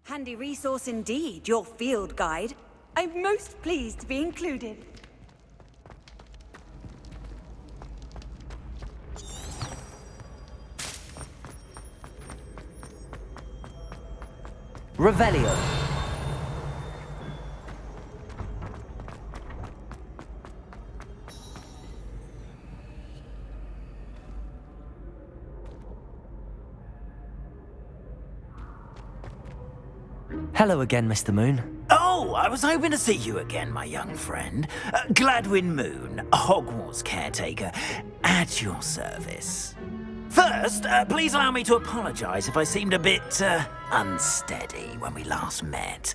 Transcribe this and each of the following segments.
Handy resource indeed, your field guide. I'm most pleased to be included. Revelio. Hello again, Mr. Moon. Oh, I was hoping to see you again, my young friend. Gladwin Moon, Hogwarts caretaker, at your service. First, please allow me to apologize if I seemed a bit, unsteady when we last met.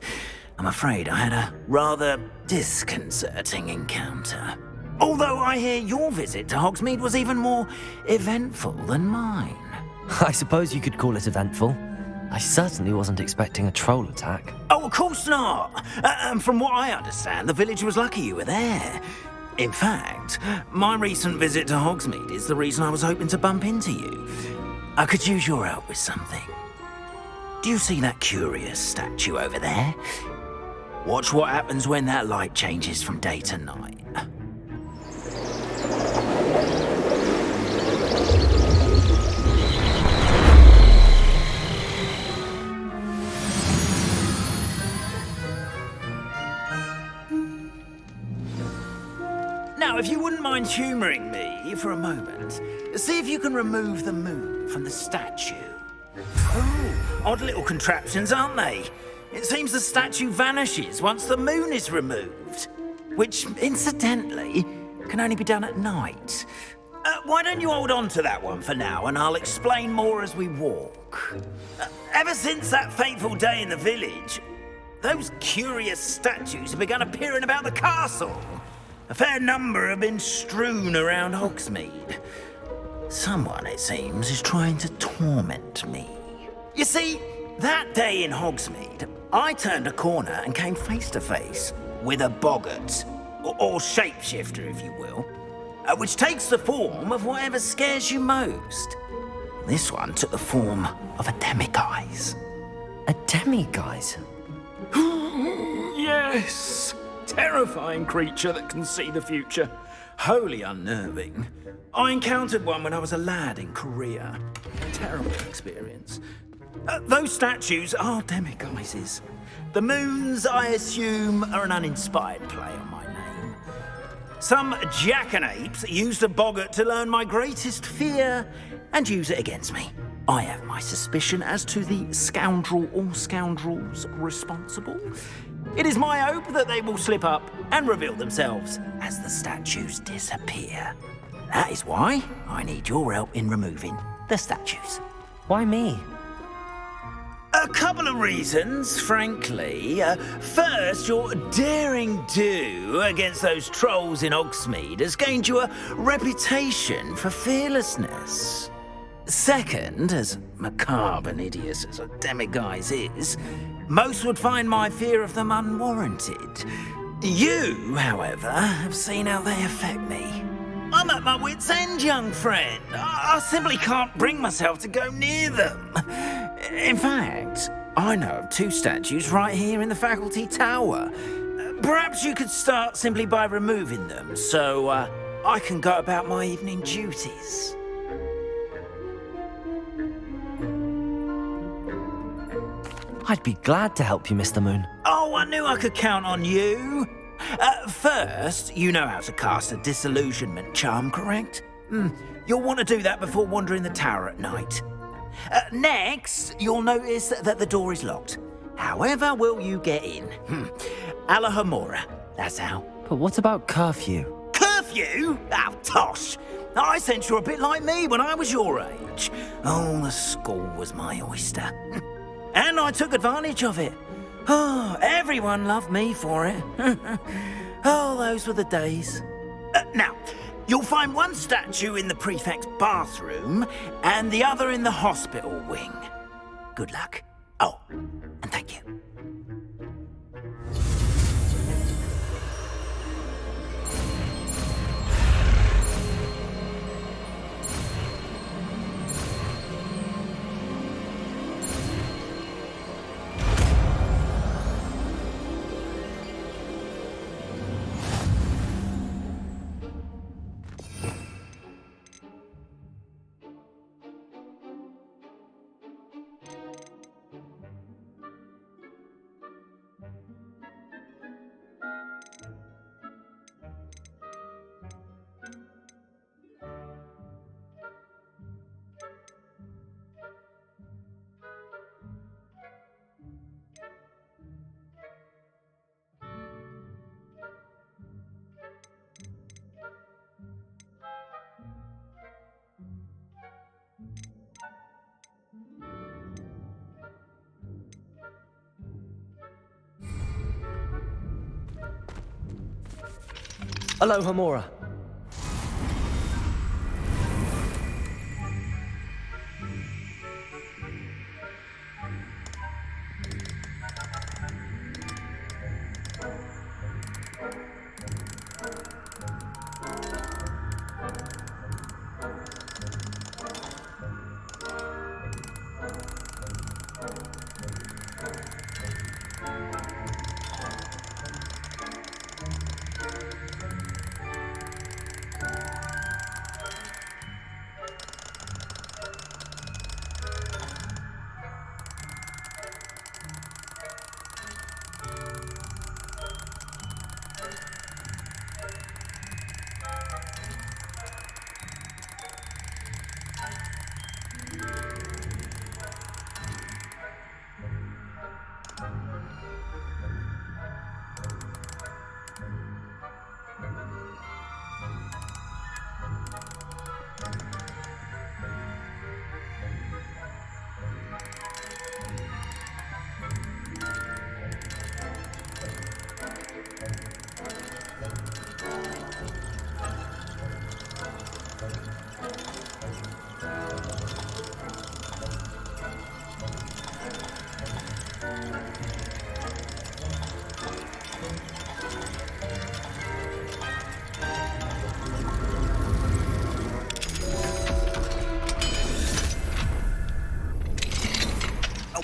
I'm afraid I had a rather disconcerting encounter. Although I hear your visit to Hogsmeade was even more eventful than mine. I suppose you could call it eventful. I certainly wasn't expecting a troll attack. Oh, of course not. From what I understand, the village was lucky you were there. In fact, my recent visit to Hogsmeade is the reason I was hoping to bump into you. I could use your help with something. Do you see that curious statue over there? Watch what happens when that light changes from day to night. Now, if you wouldn't mind humouring me for a moment, see if you can remove the moon from the statue. Oh, odd little contraptions, aren't they? It seems the statue vanishes once the moon is removed, which, incidentally, can only be done at night. Why don't you hold on to that one for now, and I'll explain more as we walk. Ever since that fateful day in the village, those curious statues have begun appearing about the castle. A fair number have been strewn around Hogsmeade. Someone, it seems, is trying to torment me. You see, that day in Hogsmeade, I turned a corner and came face to face with a boggart, or shapeshifter, if you will, which takes the form of whatever scares you most. This one took the form of a demiguise. A demiguise? Yes! Terrifying creature that can see the future. Wholly unnerving. I encountered one when I was a lad in Korea. Terrible experience. Those statues are demiguises. The moons, I assume, are an uninspired play on my name. Some jackanapes used a boggart to learn my greatest fear and use it against me. I have my suspicion as to the scoundrel or scoundrels responsible. It is my hope that they will slip up and reveal themselves as the statues disappear. That is why I need your help in removing the statues. Why me? A couple of reasons, frankly. First, your daring do against those trolls in Hogsmeade has gained you a reputation for fearlessness. Second, as macabre and hideous as a demiguise is, most would find my fear of them unwarranted. You, however, have seen how they affect me. I'm at my wit's end, young friend. I simply can't bring myself to go near them. In fact, I know of two statues right here in the faculty tower. Perhaps you could start simply by removing them, so I can go about my evening duties. I'd be glad to help you, Mr. Moon. Oh, I knew I could count on you. First, you know how to cast a disillusionment charm, correct? You'll want to do that before wandering the tower at night. Next, you'll notice that the door is locked. However will you get in? Alahomora, that's how. But what about curfew? Curfew? Oh, tosh. I sense you're a bit like me when I was your age. Oh, the school was my oyster. And I took advantage of it. Oh, everyone loved me for it. Oh, those were the days. Now, You'll find one statue in the prefect's bathroom and the other in the hospital wing. Good luck. Oh, and thank you. Hello, Hamora.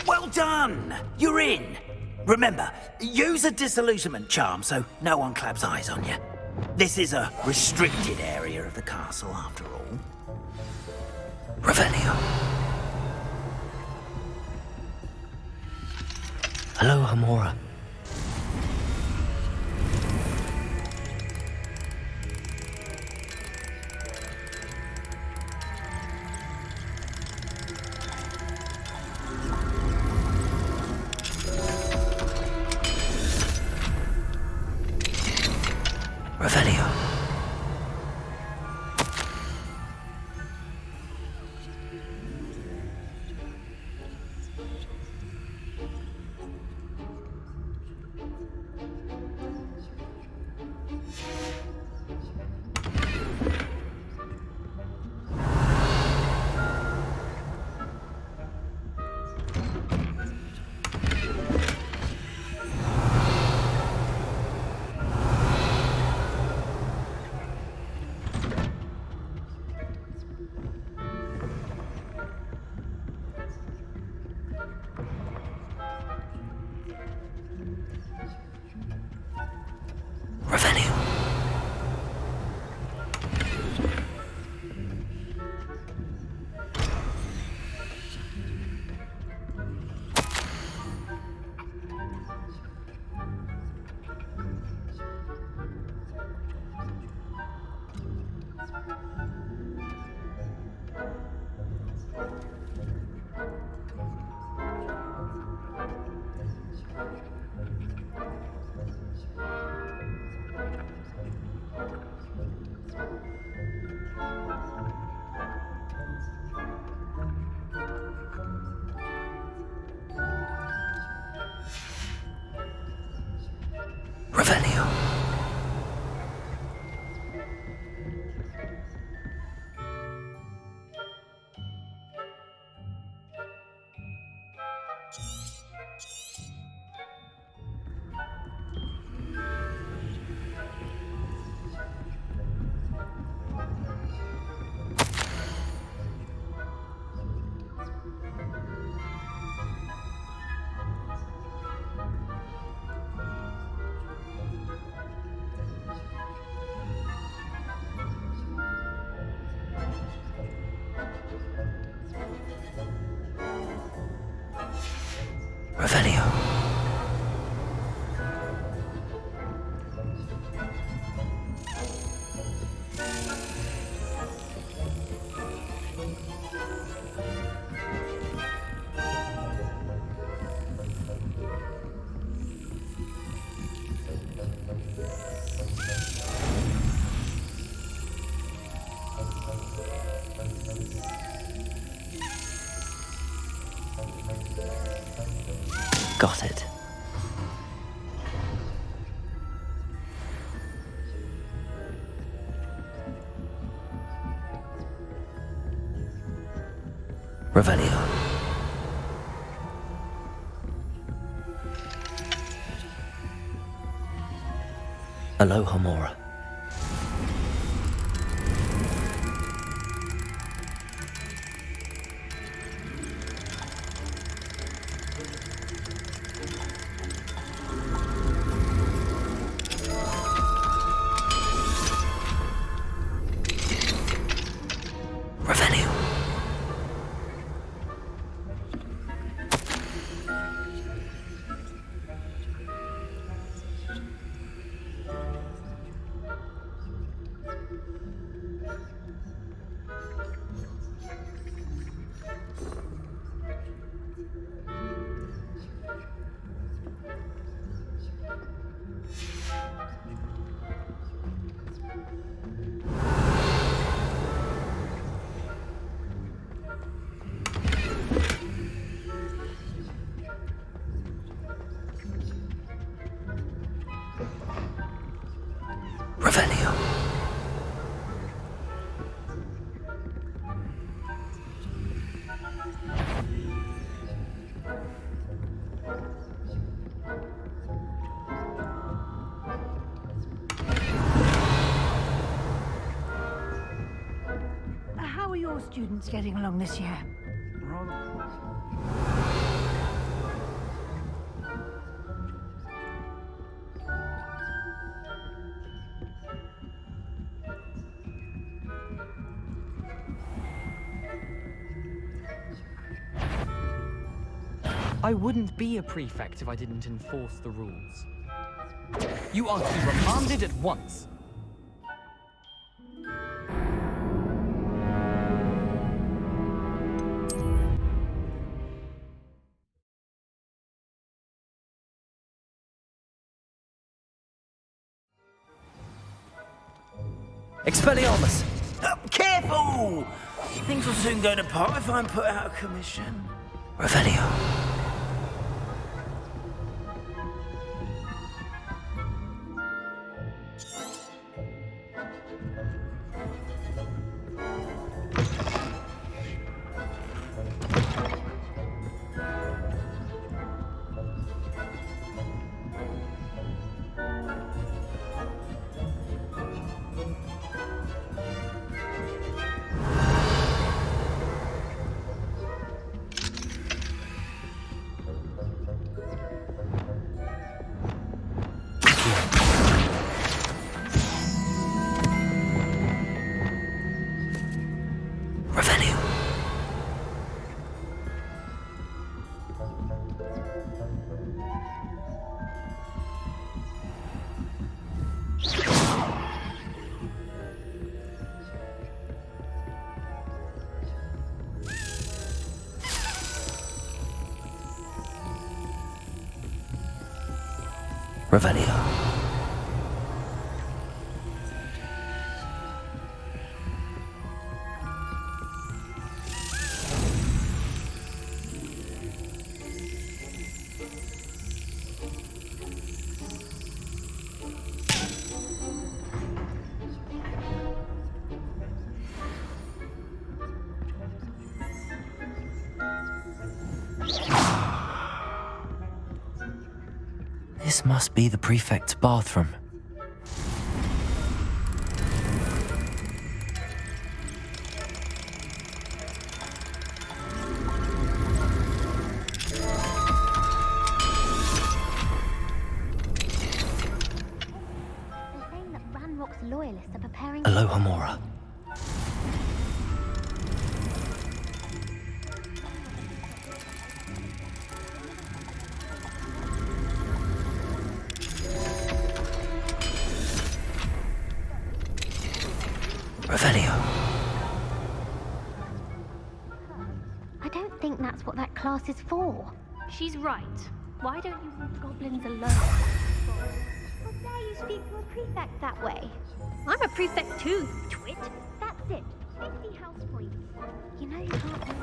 Well done! You're in! Remember, use a disillusionment charm so no one claps eyes on you. This is a restricted area of the castle, after all. Revelio. Hello, Hamora. Revelio. Revelio. Got it. Revelio. Aloha Mora. Revelio. Revelio. How are your students getting along this year? I wouldn't be a prefect if I didn't enforce the rules. You are to be remanded at once. Expelliarmus! Careful! Things will soon go to pot if I'm put out of commission. Revelio. Revelio. Revelio. This must be the prefect's bathroom. They're saying that Ranrock's loyalists are preparing. Aloha Mora. Revelio. I don't think that's what that class is for. She's right. Why don't you leave goblins alone? How dare you speak to a prefect that way? I'm a prefect too, you twit. That's it. 50 house points. You know you can't do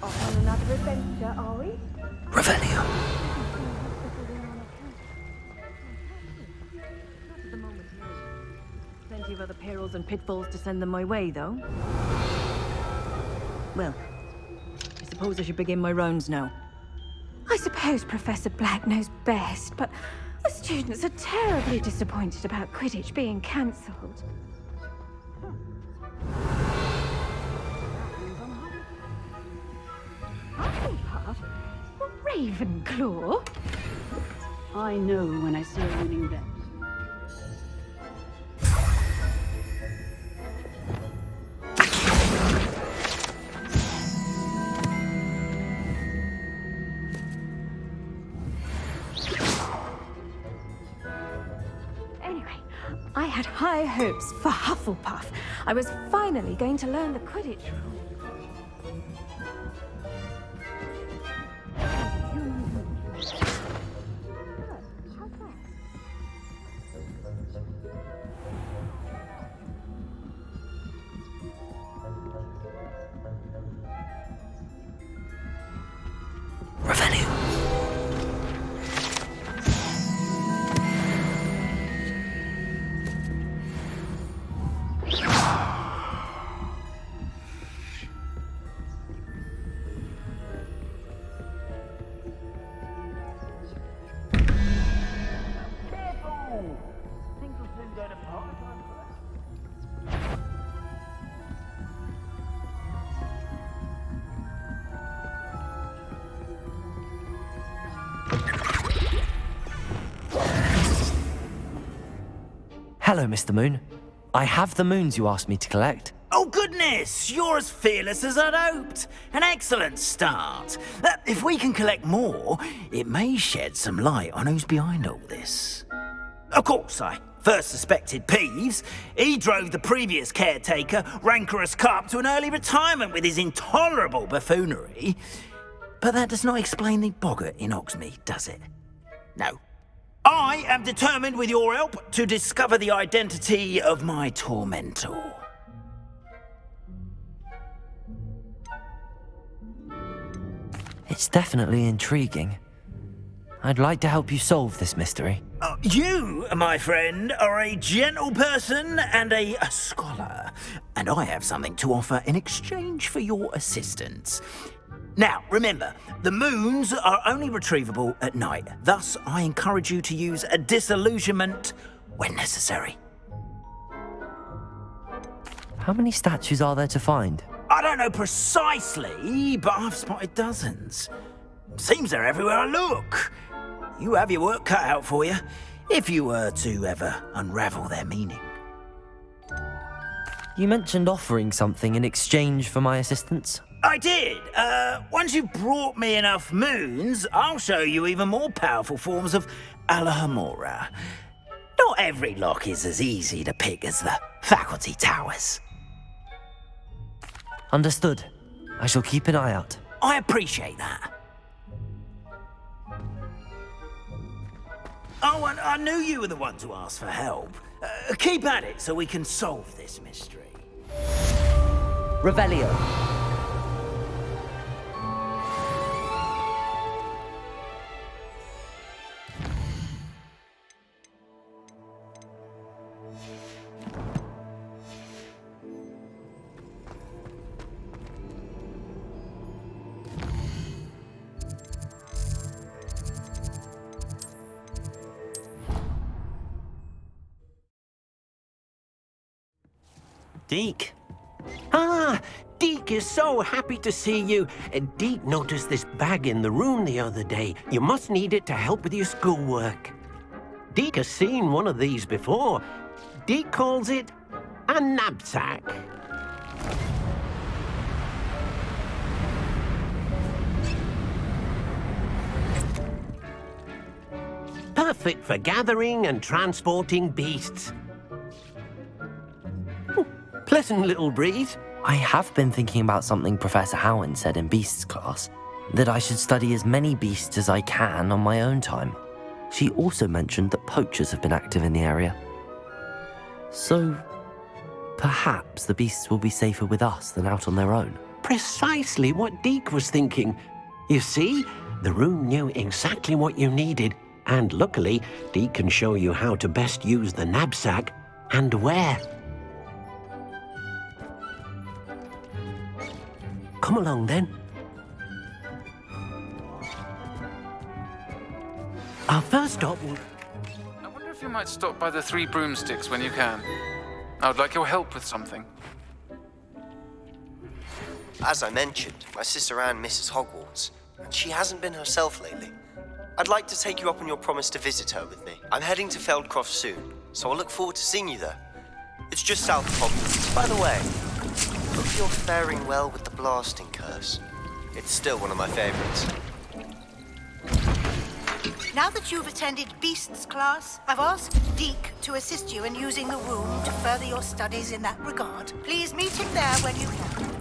Off on another adventure, are we? Revelio. Not at the moment, no. Plenty of other perils and pitfalls to send them my way, though. Well, I suppose I should begin my rounds now. I suppose Professor Black knows best, but the students are terribly disappointed about Quidditch being cancelled. Hufflepuff? Ravenclaw? I know when I see a winning bet. Anyway, I had high hopes for Hufflepuff. I was finally going to learn the Quidditch rules. Revelio. Things will soon go to pot. Hello, Mr. Moon. I have the moons you asked me to collect. Oh, goodness! You're as fearless as I'd hoped. An excellent start. If we can collect more, it may shed some light on who's behind all this. Of course, I first suspected Peeves. He drove the previous caretaker, Rancorous Carp, to an early retirement with his intolerable buffoonery. But that does not explain the boggart in Hogsmeade, does it? No. I am determined, with your help, to discover the identity of my tormentor. It's definitely intriguing. I'd like to help you solve this mystery. You, my friend, are a gentle person and a scholar, and I have something to offer in exchange for your assistance. Now, remember, the moons are only retrievable at night. Thus, I encourage you to use a disillusionment when necessary. How many statues are there to find? I don't know precisely, but I've spotted dozens. Seems they're everywhere I look. You have your work cut out for you, if you were to ever unravel their meaning. You mentioned offering something in exchange for my assistance. I did. Once you've brought me enough moons, I'll show you even more powerful forms of Alohomora. Not every lock is as easy to pick as the faculty towers. Understood. I shall keep an eye out. I appreciate that. Oh, and I knew you were the one to ask for help. Keep at it so we can solve this mystery. Revelio. Deke. Ah, Deke is so happy to see you. Deke noticed this bag in the room the other day. You must need it to help with your schoolwork. Deke has seen one of these before. Deke calls it a knapsack. fit for gathering and transporting beasts. Pleasant little breeze. I have been thinking about something Professor Howland said in Beasts class, that I should study as many beasts as I can on my own time. She also mentioned that poachers have been active in the area. So, perhaps the beasts will be safer with us than out on their own. Precisely what Deke was thinking. You see, the room knew exactly what you needed, and luckily, Deke can show you how to best use the knapsack and where. Come along then. Our first stop will... I wonder if you might stop by the Three Broomsticks when you can. I would like your help with something. As I mentioned, my sister Anne misses Hogwarts, and she hasn't been herself lately. I'd like to take you up on your promise to visit her with me. I'm heading to Feldcroft soon, so I'll look forward to seeing you there. It's just south of Hogwarts. By the way, hope you're faring well with the blasting curse. It's still one of my favorites. Now that you've attended Beasts class, I've asked Deke to assist you in using the room to further your studies in that regard. Please meet him there when you can.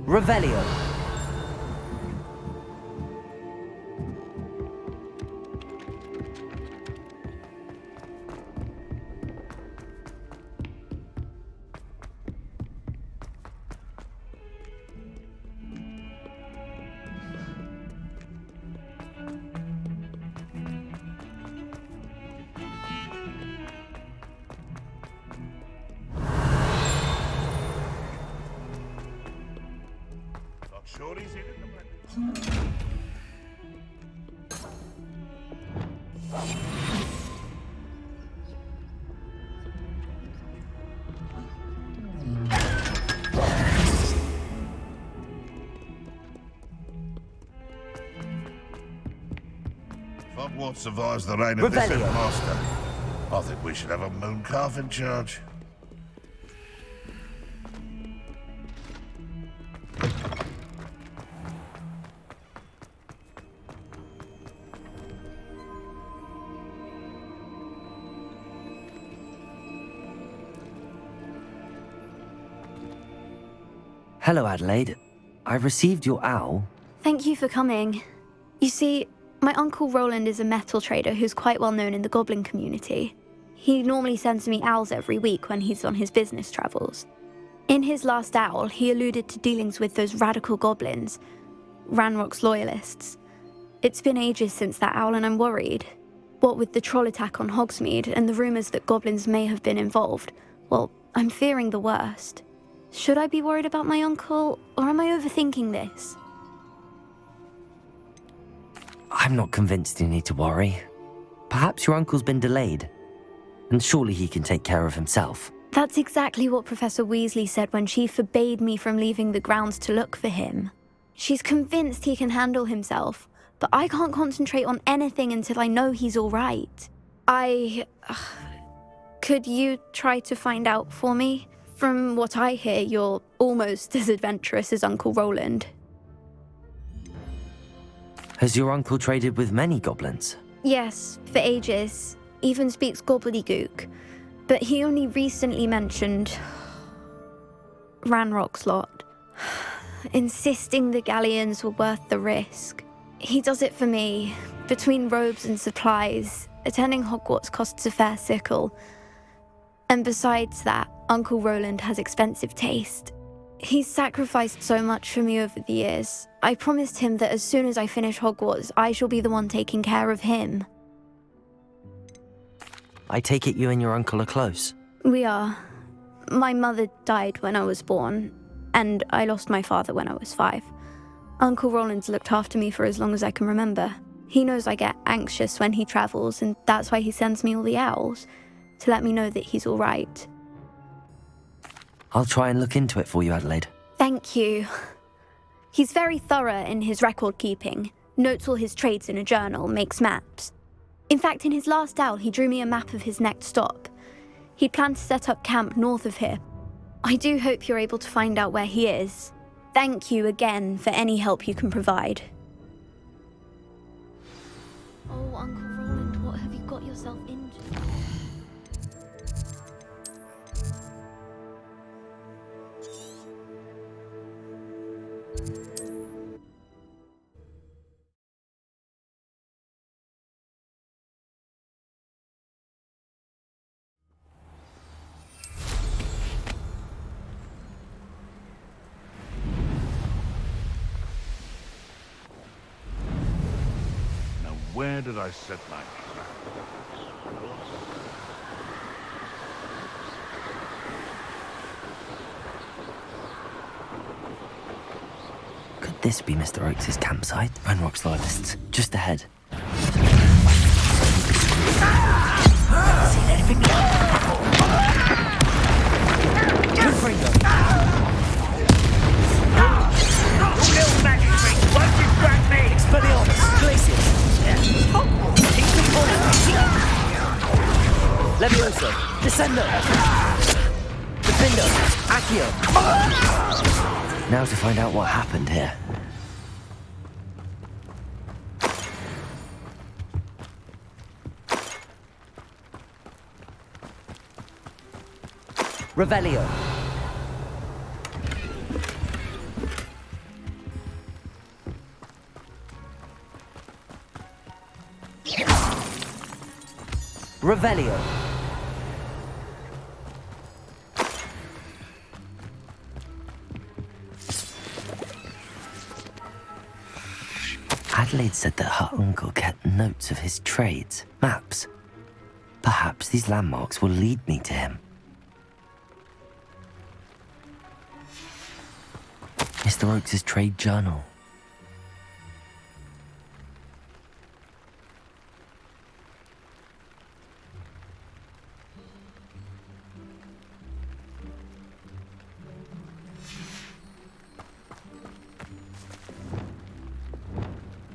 Revelio. Hogwarts survives the reign of this headmaster. I think we should have a moon calf in charge. Hello, Adelaide. I received your owl. Thank you for coming. You see, my uncle Rowland is a metal trader who's quite well known in the goblin community. He normally sends me owls every week when he's on his business travels. In his last owl, he alluded to dealings with those radical goblins, Ranrock's loyalists. It's been ages since that owl and I'm worried. What with the troll attack on Hogsmeade and the rumours that goblins may have been involved, well, I'm fearing the worst. Should I be worried about my uncle, or am I overthinking this? I'm not convinced you need to worry. Perhaps your uncle's been delayed, and surely he can take care of himself. That's exactly what Professor Weasley said when she forbade me from leaving the grounds to look for him. She's convinced he can handle himself, but I can't concentrate on anything until I know he's all right. Could you try to find out for me? From what I hear, you're almost as adventurous as Uncle Rowland. Has your uncle traded with many goblins? Yes, for ages. Even speaks gobbledygook. But he only recently mentioned Ranrock's lot, insisting the galleons were worth the risk. He does it for me. Between robes and supplies, attending Hogwarts costs a fair sickle. And besides that, Uncle Rowland has expensive taste. He's sacrificed so much for me over the years. I promised him that as soon as I finish Hogwarts, I shall be the one taking care of him. I take it you and your uncle are close. We are. My mother died when I was born, and I lost my father when I was 5. Uncle Rowland's looked after me for as long as I can remember. He knows I get anxious when he travels, and that's why he sends me all the owls, to let me know that he's all right. I'll try and look into it for you, Adelaide. Thank you. He's very thorough in his record keeping, notes all his trades in a journal, makes maps. In fact, in his last owl, he drew me a map of his next stop. He'd planned to set up camp north of here. I do hope you're able to find out where he is. Thank you again for any help you can provide. Oh, Uncle Rowland, what have you got yourself into? Where did I set my trap? Could this be Mr. Oakes' campsite? Ranrock's loyalists, just ahead. Seen anything like that before? Good Fringo! Little magic trick, won't distract me! Expelliarmus, Glacius! Levioso, Descendo! Defendo, Accio! Now to find out what happened here. Revelio. Revelio. Adelaide said that her uncle kept notes of his trades, maps. Perhaps these landmarks will lead me to him. Mr. Oakes' trade journal.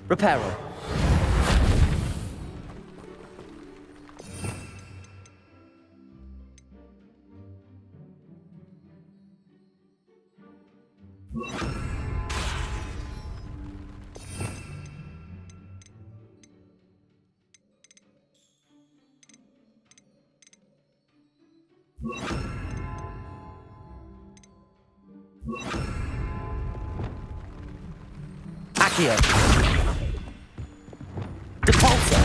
Reparo. Accio. Depulso.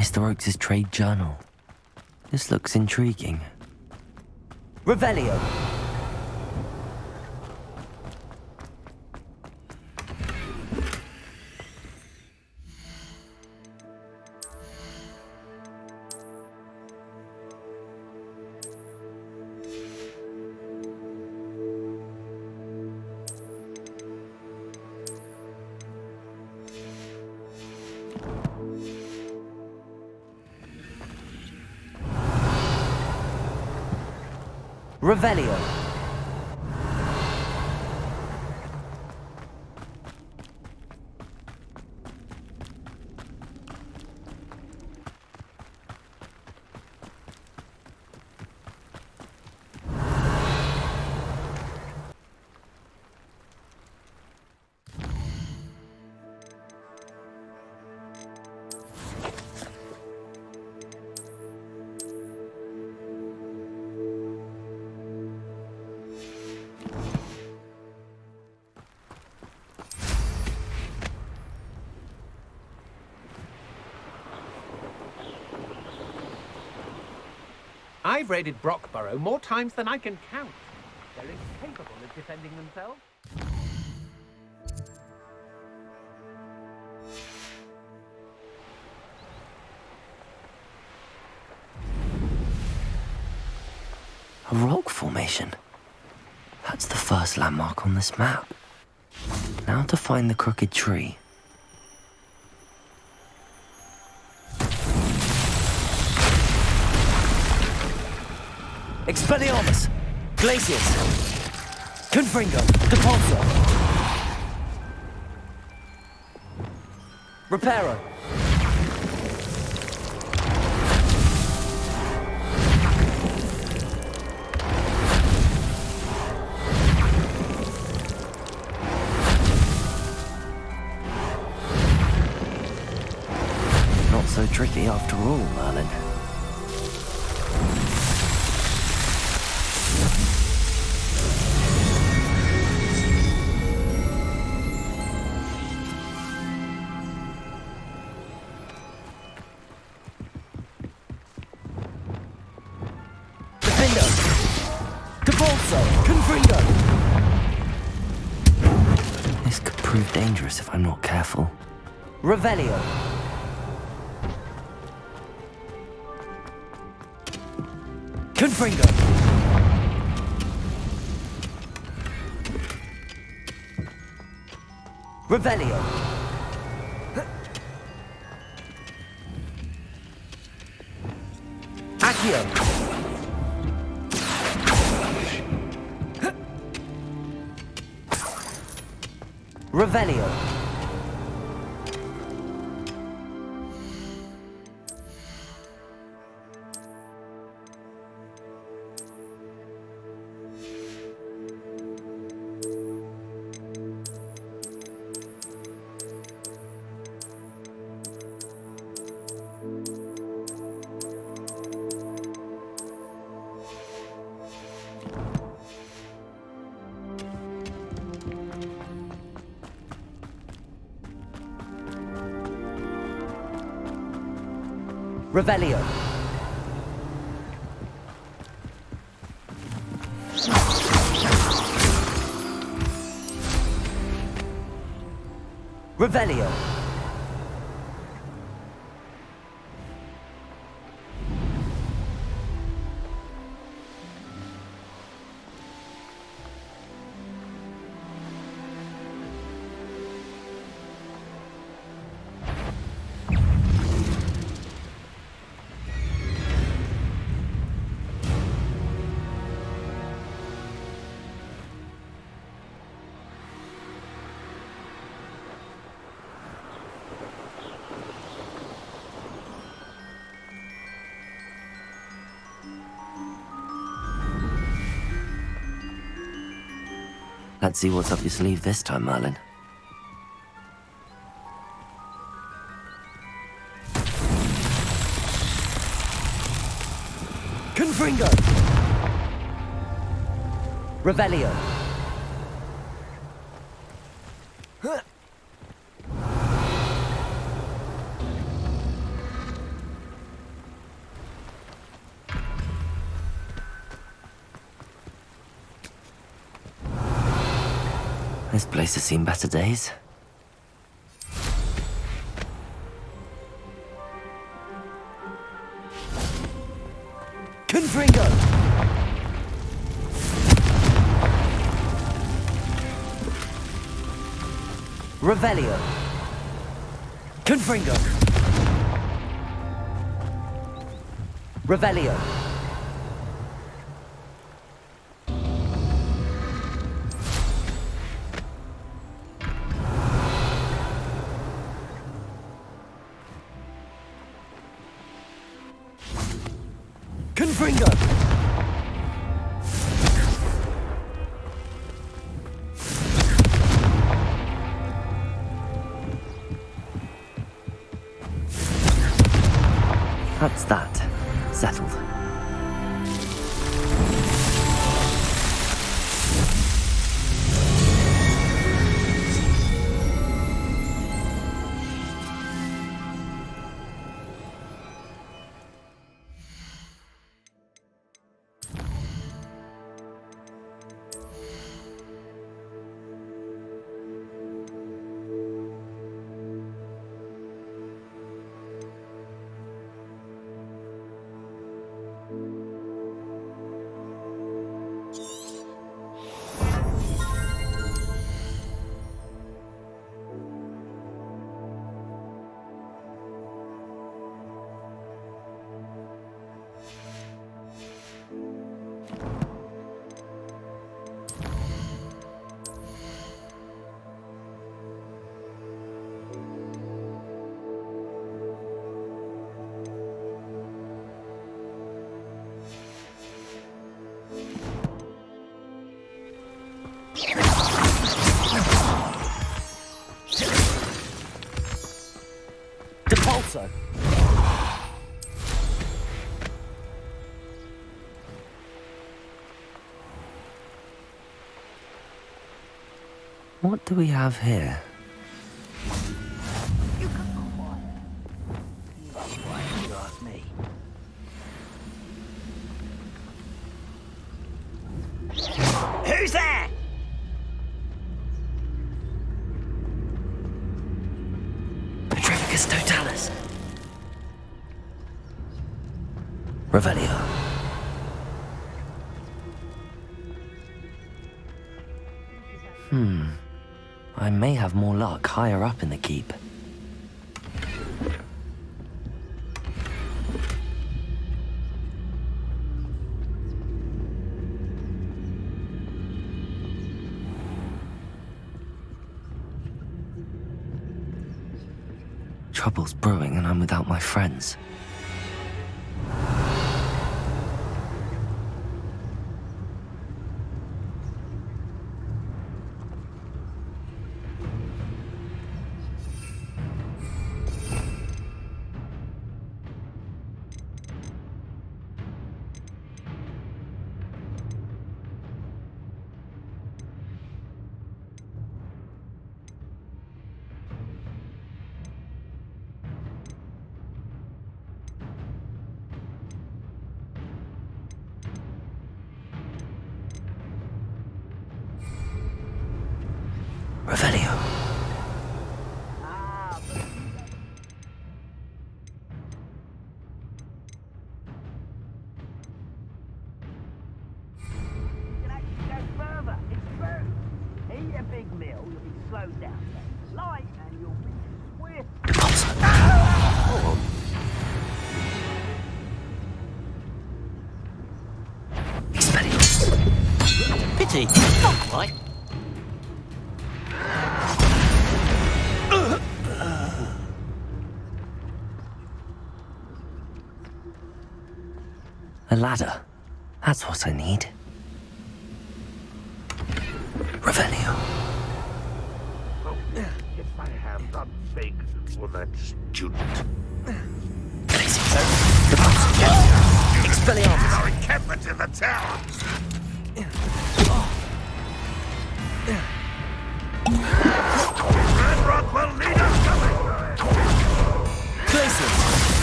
Mr. Oakes' trade journal. This looks intriguing. Revelio. Revelio. I've raided Brockborough more times than I can count. They're incapable of defending themselves. A rock formation. That's the first landmark on this map. Now to find the crooked tree. Expelliarmus! Glacius! Confringo! Depulso! Reparo! Not so tricky after all, Merlin. This could prove dangerous if I'm not careful. Revelio. Confringo. Revelio. Accio. Revelio. Revelio. Revelio. Let's see what's up your sleeve this time, Merlin. Confringo. Revelio. This place has seen better days. Confringo! Revelio. Confringo. Revelio. Confringo. That's that. Settled. Depulso. What do we have here? You ask me. Who's there? Petrificus totalis. Revelio. I may have more luck higher up in the keep. Trouble's brewing and I'm without my friends. Revelio. Eat a big meal, you'll be slowed down. Light and you'll be swift. Expelliarmus. Pity. Not quite. A ladder. That's what I need. Revelio. Get my hands on big for that student. Expelliarmus. Our encampment in the tower. Red Rock will lead us to Glacius.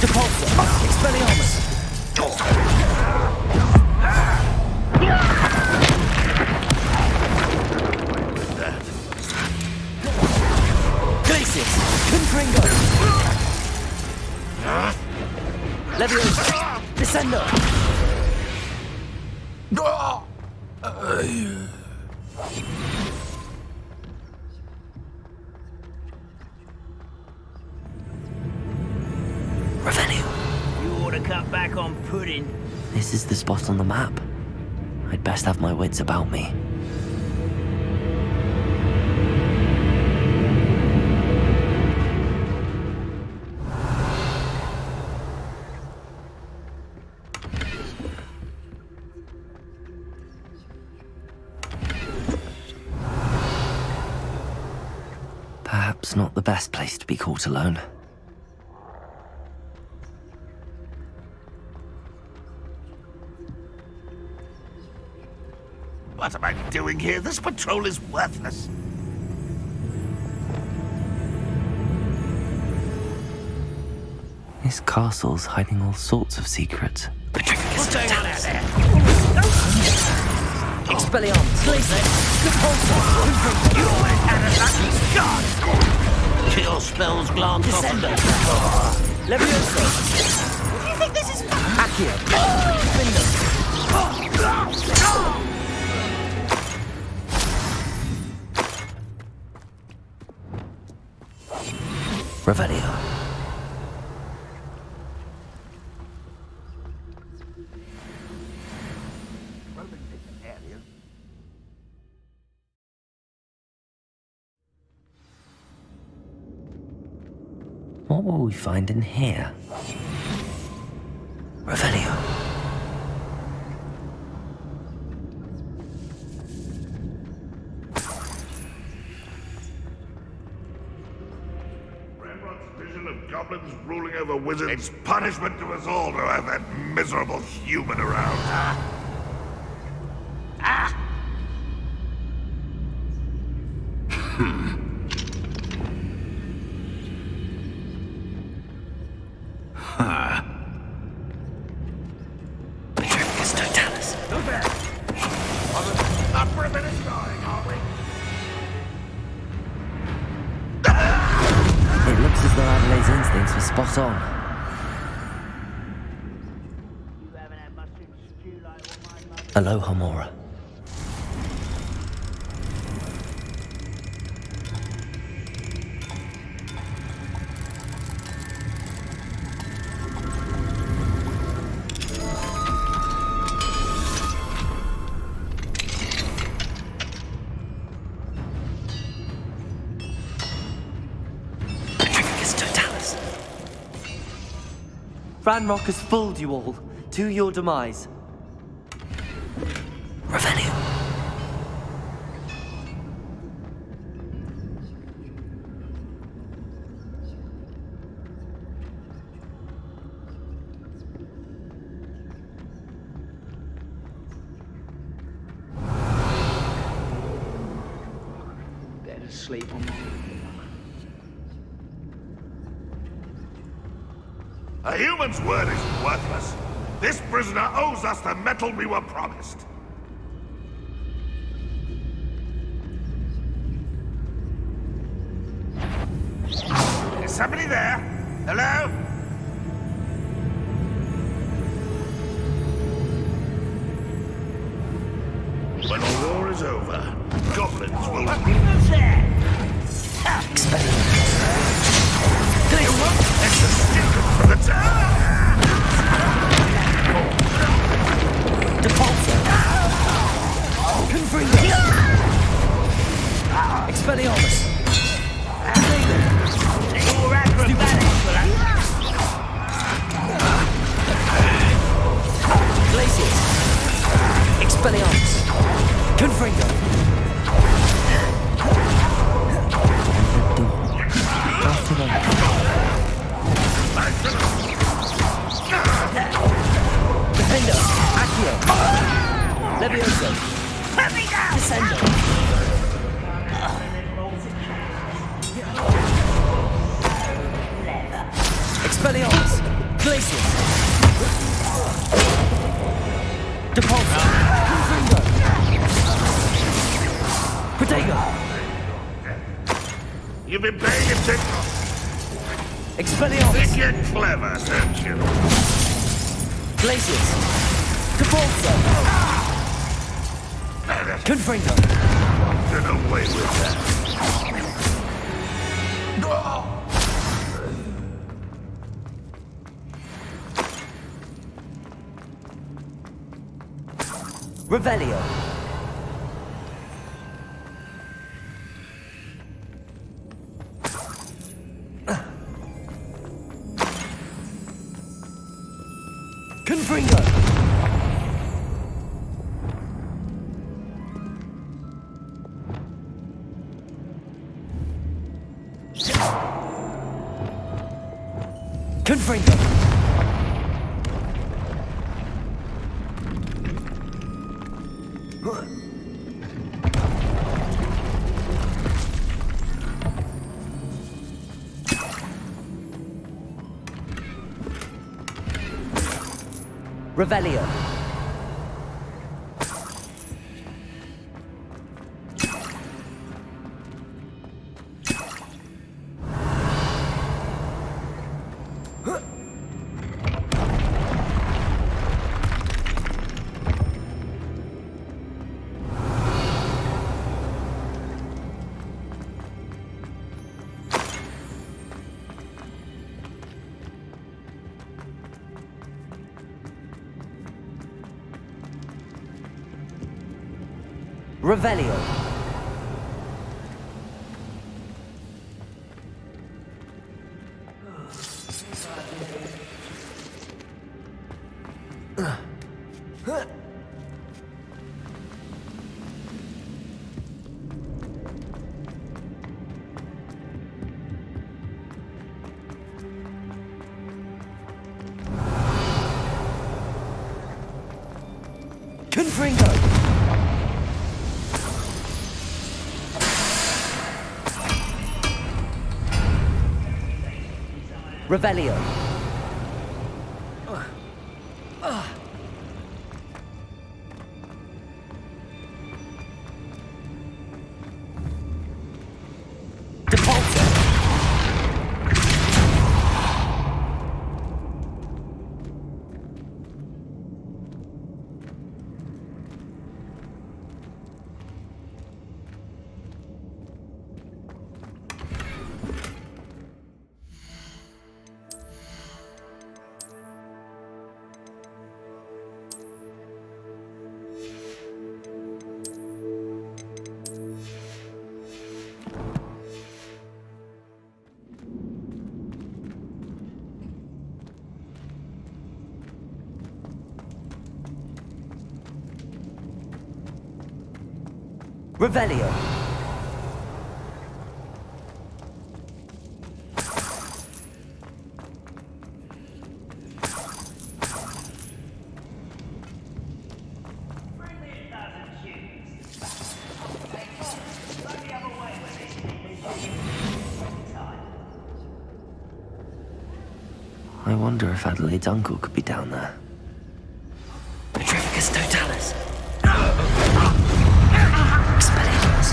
Depulso. Expelliarmus. that. Confringo! Leviosa! Descendo! Revelio. You ought to cut back on pudding. This is the spot on the map. I'd best have my wits about me. Perhaps not the best place to be caught alone. What am I doing here? This patrol is worthless. This castle's hiding all sorts of secrets. What's going on out there? Expelliarmus! Glacier! You always had a lucky shot! Your spells glance off. Descendo! Leviosa! Do you think this is fun? Accio! Confringo! Revelio. What will we find in here? Revelio. Goblins ruling over wizards. It's punishment to us all to have that miserable human around. Up for a minute starting, are we? It looks as though Adelaide's instincts were spot on. Aloha, Mora. Ranrock has fooled you all, to your demise. Revelio. Better sleep on my... A human's word is worthless. This prisoner owes us the metal we were promised. Is somebody there? Hello? When the war is over, goblins will... Who's there? It's the stupid for the Depulso! Confringo! Expelliarmus! You're acrobatics for that. Glacier! Expelliarmus! Confringo! After that. Defender! Accio! Leviosa! Descendo! Expelliarmus! Glacier! Depulso! Confringo! Protego! You've been paying attention. Expelliarmus! Think you're clever, don't you? Glacius! Capulso! Confringo! Get away with that. Revelio! Confringo! Confringo! Revelio. Revelio. Confringo. Revelio. Depulso. Revelio. I wonder if Adelaide's uncle could be down there. Petrificus totalis. Expelliarmus.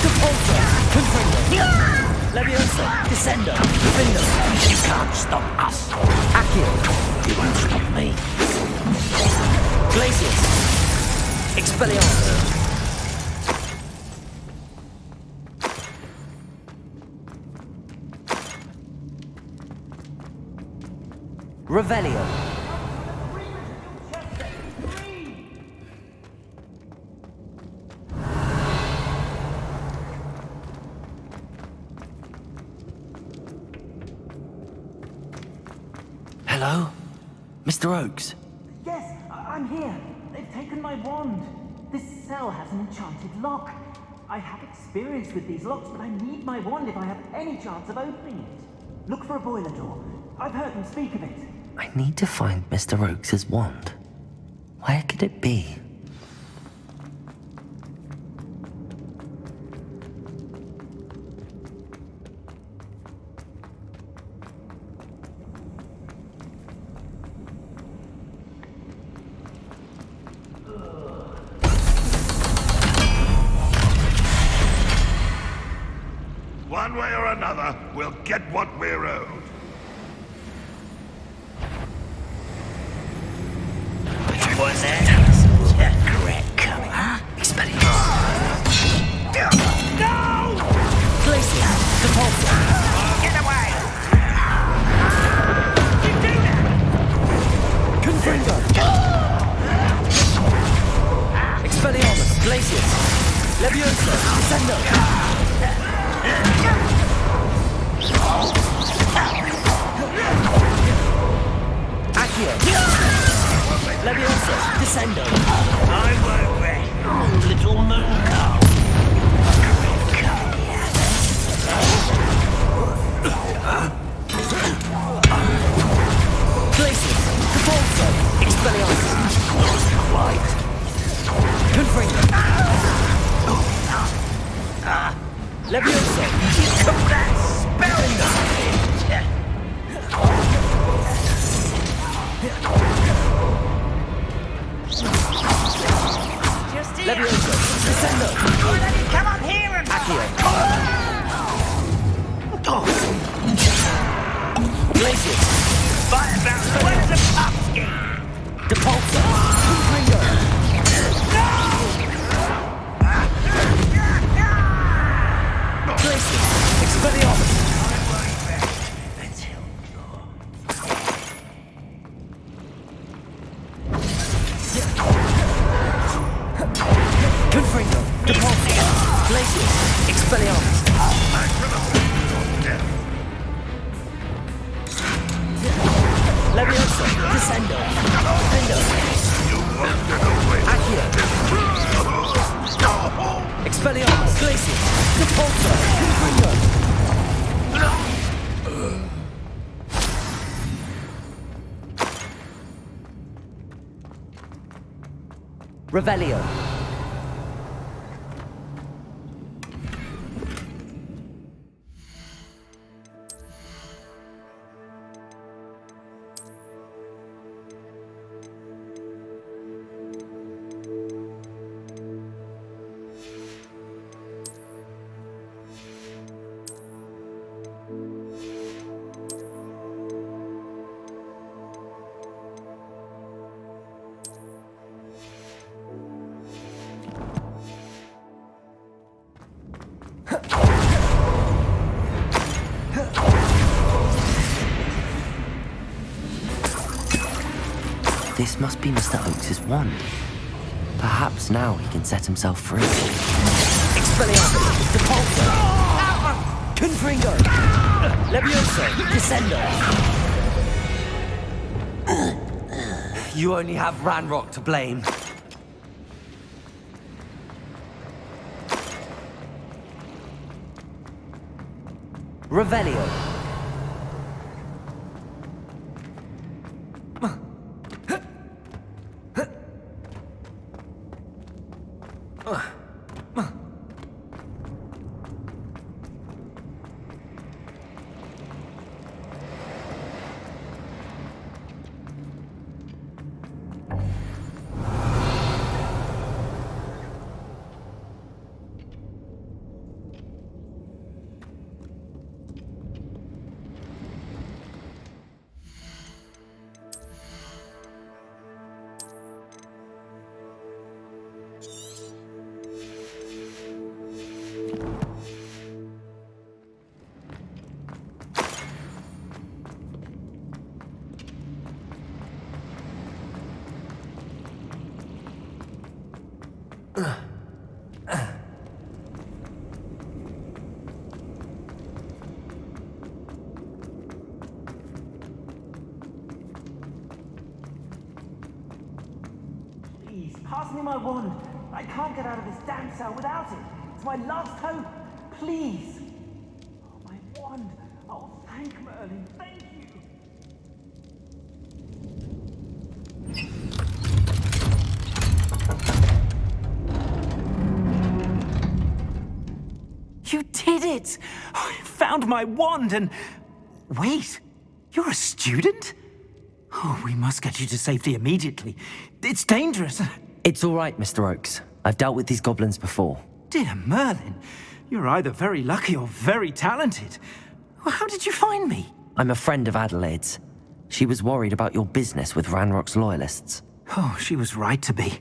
Depulso. Confringo. Leviosa. Descendo. Findo. You can't stop us. Accio. You won't stop me. Glacius. Expelliarmus. Revelio. Hello? Mr. Oakes? Yes, I'm here. They've taken my wand. This cell has an enchanted lock. I have experience with these locks, but I need my wand if I have any chance of opening it. Look for a boiler door. I've heard them speak of it. I need to find Mr. Oakes' wand. Where could it be? One way or another, we'll get what we're owed. Which was it? Correct color. No! Glacier, Depulso. Get away! Confringo. Expelliarmus, Glacius. Levioso, Descendo. Accio. Levioso, Descendo. I won't rest. Little moon cow. Glacius, Depulso, Expelliarmus. Quite. Confringo. Levioso. Call that spell! Levioso, Descendo. Why don't you come up here and Accio. Glacius. fight about the words of Popsky? Depulso. Confringo. Glacius. Expelliarmus. Confringo. Depulso. Glacius. Expelliarmus. Levioso. Descendo. Confringo. Accio. Expelliarmus. Glacius. Depulso. Confringo. Revelio. This must be Mr. Oakes' wand. Perhaps now he can set himself free. Expelliarmus. Depulso. Confringo. Levioso. Descendo. You only have Ranrock to blame. Revelio. Please, pass me my wand. I can't get out of this damn cell without it. It's my last hope. Please. Oh, my wand. Oh, thank Merlin. Thank you. You did it! I found my wand and... Wait, you're a student? Oh, we must get you to safety immediately. It's dangerous. It's all right, Mr. Oakes. I've dealt with these goblins before. Dear Merlin, You're either very lucky or very talented. Well, how did you find me? I'm a friend of Adelaide's. She was worried about your business with Ranrock's loyalists. Oh, she was right to be.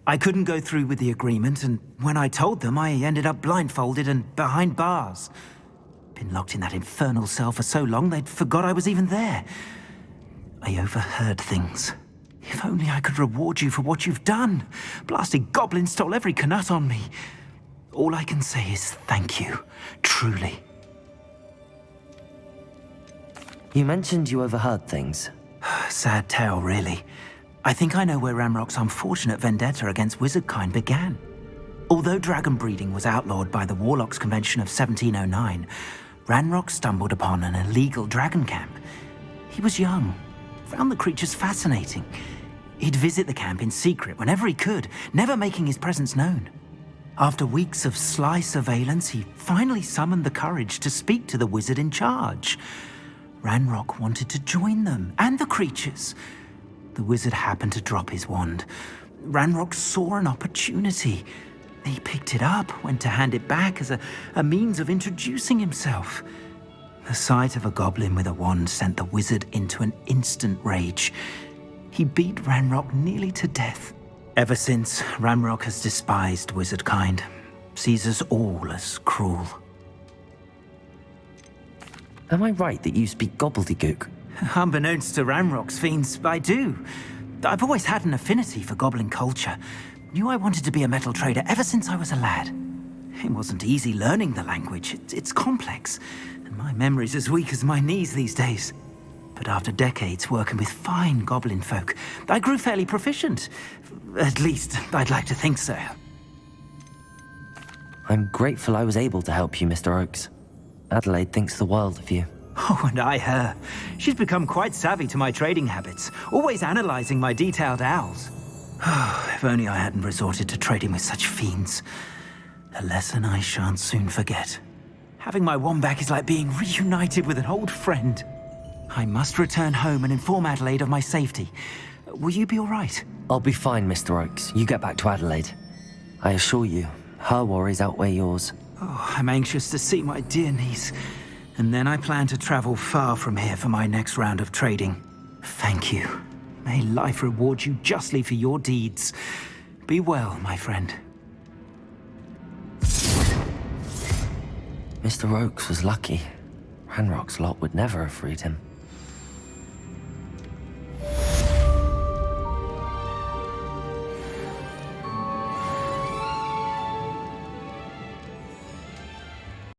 I couldn't go through with the agreement, and when I told them, I ended up blindfolded and behind bars. Been locked in that infernal cell for so long, they'd forgot I was even there. I overheard things. If only I could reward you for what you've done. Blasted goblin stole every canut on me. All I can say is thank you, truly. You mentioned you overheard things. Sad tale, really. I think I know where Ranrock's unfortunate vendetta against wizardkind began. Although dragon breeding was outlawed by the Warlocks Convention of 1709, Ranrock stumbled upon an illegal dragon camp. He was young, found the creatures fascinating. He'd visit the camp in secret whenever he could, never making his presence known. After weeks of sly surveillance, he finally summoned the courage to speak to the wizard in charge. Ranrock wanted to join them, and the creatures. The wizard happened to drop his wand. Ranrock saw an opportunity. He picked it up, went to hand it back as a means of introducing himself. The sight of a goblin with a wand sent the wizard into an instant rage. He beat Ranrock nearly to death. Ever since, Ranrock has despised wizardkind, sees us all as cruel. Am I right that you speak gobbledygook? Unbeknownst to Ranrock's fiends, I do. I've always had an affinity for goblin culture. Knew I wanted to be a metal trader ever since I was a lad. It wasn't easy learning the language. It's complex, and my memory's as weak as my knees these days. But after decades working with fine goblin folk, I grew fairly proficient. At least, I'd like to think so. I'm grateful I was able to help you, Mr. Oakes. Adelaide thinks the world of you. Oh, and I her. She's become quite savvy to my trading habits, always analyzing my detailed owls. If only I hadn't resorted to trading with such fiends. A lesson I shan't soon forget. Having my wand back is like being reunited with an old friend. I must return home and inform Adelaide of my safety. Will you be all right? I'll be fine, Mr. Oakes. You get back to Adelaide. I assure you, her worries outweigh yours. Oh, I'm anxious to see my dear niece. And then I plan to travel far from here for my next round of trading. Thank you. May life reward you justly for your deeds. Be well, my friend. Mr. Oakes was lucky. Ranrock's lot would never have freed him.